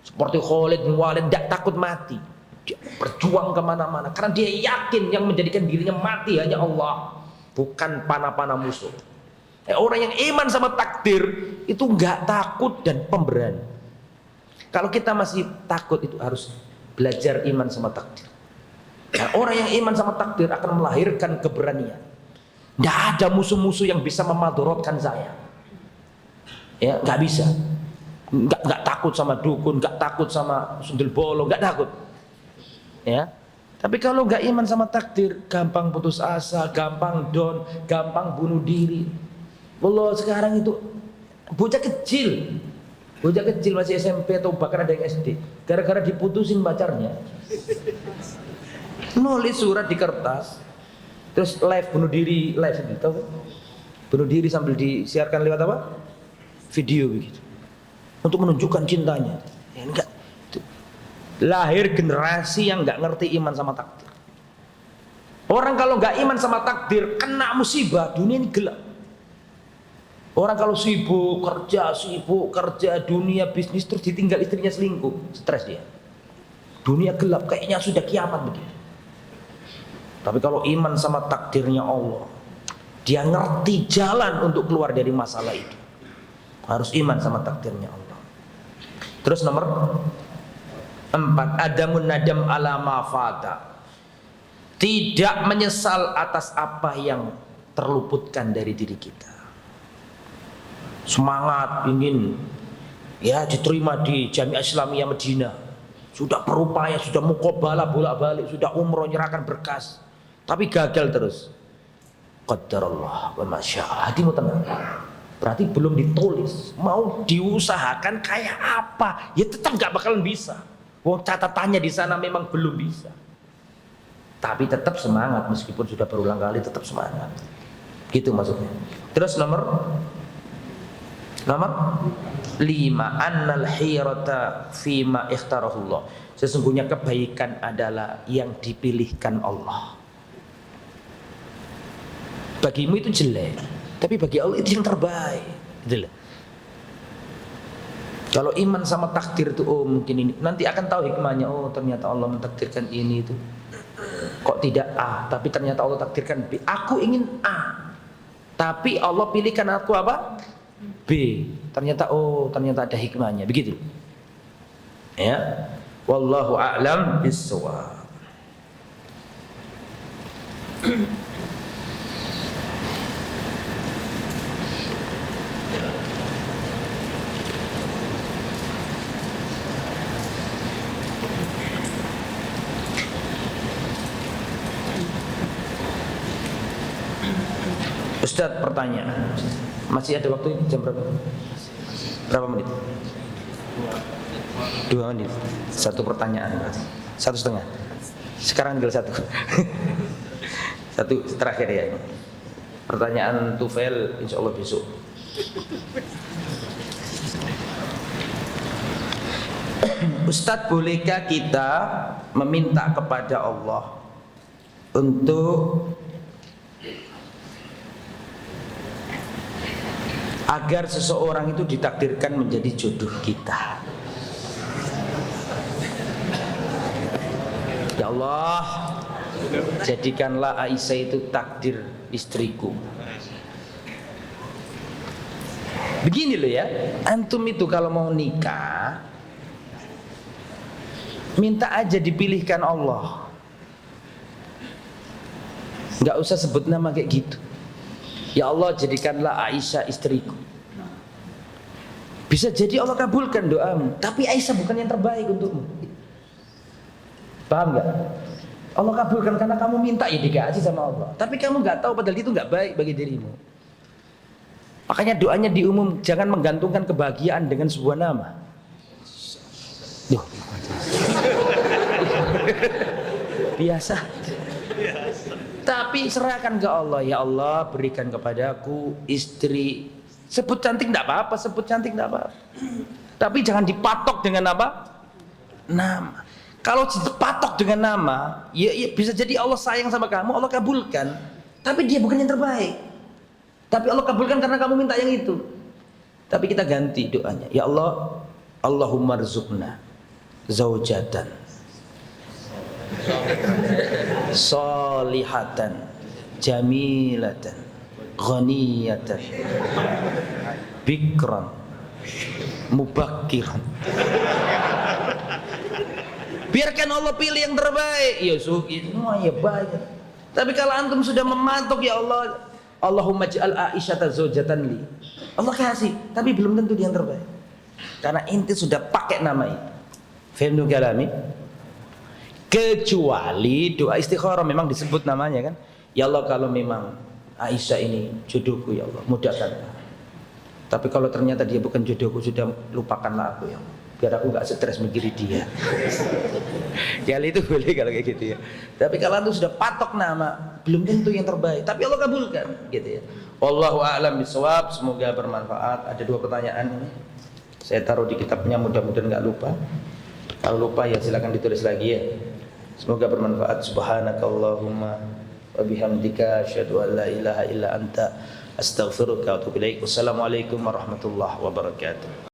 seperti Khalid bin Walid tidak takut mati, dia berjuang kemana-mana karena dia yakin yang menjadikan dirinya mati hanya Allah, bukan panah-panah musuh. Orang yang iman sama takdir itu nggak takut dan pemberani. Kalau kita masih takut, itu harus belajar iman sama takdir. Nah, orang yang iman sama takdir akan melahirkan keberanian. Nggak ada musuh-musuh yang bisa memadorotkan saya. Ya, nggak bisa. Nggak takut sama dukun, nggak takut sama sundel bolong, nggak takut. Ya. Tapi kalau nggak iman sama takdir, gampang putus asa, gampang down, gampang bunuh diri. Wallah, sekarang itu bocah kecil masih SMP atau bahkan ada yang SD, gara-gara diputusin pacarnya, nulis surat di kertas, terus live bunuh diri, live gitu, bunuh diri sambil disiarkan lewat apa? Video begitu, untuk menunjukkan cintanya. Ya, enggak. Lahir generasi yang nggak ngerti iman sama takdir. Orang kalau nggak iman sama takdir, kena musibah, dunia ini gelap. Orang kalau sibuk kerja, dunia bisnis, terus ditinggal istrinya selingkuh, stres dia. Dunia gelap, kayaknya sudah kiamat begitu. Tapi kalau iman sama takdirnya Allah, dia ngerti jalan untuk keluar dari masalah itu. Harus iman sama takdirnya Allah. Terus nomor 4, adamun nadam ala ma fata. Tidak menyesal atas apa yang terluputkan dari diri kita. Semangat ingin Ya, diterima di Jamiah Islamiyah Madinah. Sudah berupaya, sudah muqabalah bolak-balik, sudah umroh nyerahkan berkas. Tapi gagal terus. Qadarullah wa masyaAllah. Hatimu tenang. Berarti belum ditulis. Mau diusahakan kayak apa? Ya tetap gak bakalan bisa. Wong catatannya di sana memang belum bisa. Tapi tetap semangat meskipun sudah berulang kali tetap semangat. Gitu maksudnya. Terus nomor 5, annal hirata fima ikhtarahullah. Sesungguhnya kebaikan adalah yang dipilihkan Allah. Bagimu itu jelek, tapi bagi Allah itu yang terbaik. Gitu loh. Kalau iman sama takdir itu, oh mungkin ini, nanti akan tahu hikmahnya. Oh ternyata Allah mentakdirkan ini itu. Kok tidak A, tapi ternyata Allah takdirkan B. Aku ingin A, tapi Allah pilihkan aku apa? B. Ternyata ada hikmahnya. Begitu. Ya. Wallahu a'lam bissawab. Ustadz, pertanyaan. Masih ada waktu jam berapa? Berapa menit? 2 menit. 1 pertanyaan. 1,5. Sekarang tinggal 1. 1 terakhir ya. Pertanyaan TOEFL insya Allah besok. Ustadz, bolehkah kita meminta kepada Allah untuk agar seseorang itu ditakdirkan menjadi jodoh kita? Ya Allah, jadikanlah Aisyah itu takdir istriku. Begini loh ya, antum itu kalau mau nikah, minta aja dipilihkan Allah. Nggak usah sebut nama kayak gitu. Ya Allah, jadikanlah Aisyah istriku. Bisa jadi Allah kabulkan doamu, tapi Aisyah bukan yang terbaik untukmu. Paham gak? Allah kabulkan karena kamu minta, ya dikasih sama Allah. Tapi kamu gak tahu padahal itu gak baik bagi dirimu. Makanya doanya di umum, jangan menggantungkan kebahagiaan dengan sebuah nama. Duh. Biasa. Tapi serahkan ke Allah. Ya Allah, berikan kepadaku istri. Sebut cantik tidak apa-apa, sebut cantik tidak apa-apa. Tapi jangan dipatok dengan apa? Nama. Kalau dipatok dengan nama, ya bisa jadi Allah sayang sama kamu, Allah kabulkan. Tapi dia bukan yang terbaik. Tapi Allah kabulkan karena kamu minta yang itu. Tapi kita ganti doanya. Ya Allah, Allahumma rzuqna zaujatan salihatan jamilatan ghaniyatan bikran mubakkiran. Biarkan Allah pilih yang terbaik. Ya semua ya baik. Tapi kalau antum sudah mematok, ya Allah, Allahumma ja'al Aisyata zaujatan li. Allah kasih, tapi belum tentu dia yang terbaik. Karena inti sudah pakai nama itu. Faham kalami? Kecuali doa istikharah memang disebut namanya kan. Ya Allah, kalau memang Aisyah ini jodohku ya Allah, mudahkanlah. Tapi kalau ternyata dia bukan jodohku, sudah lupakanlah aku ya Allah. Biar aku gak stres mikirin dia. Ya itu boleh kalau kayak gitu ya. Tapi kalau itu sudah patok nama, belum tentu yang terbaik. Tapi Allah kabulkan gitu ya. Wallahu a'lam bishawab. Semoga bermanfaat. Ada 2 pertanyaan ini. Saya taruh di kitabnya, mudah-mudahan gak lupa. Kalau lupa ya silakan ditulis lagi ya. Semoga bermanfaat. Subhanakallahumma wa bihamdika asyhadu an la ilaha illa anta astaghfiruka wa atubu ilaik. Wassalamualaikum warahmatullahi wabarakatuh.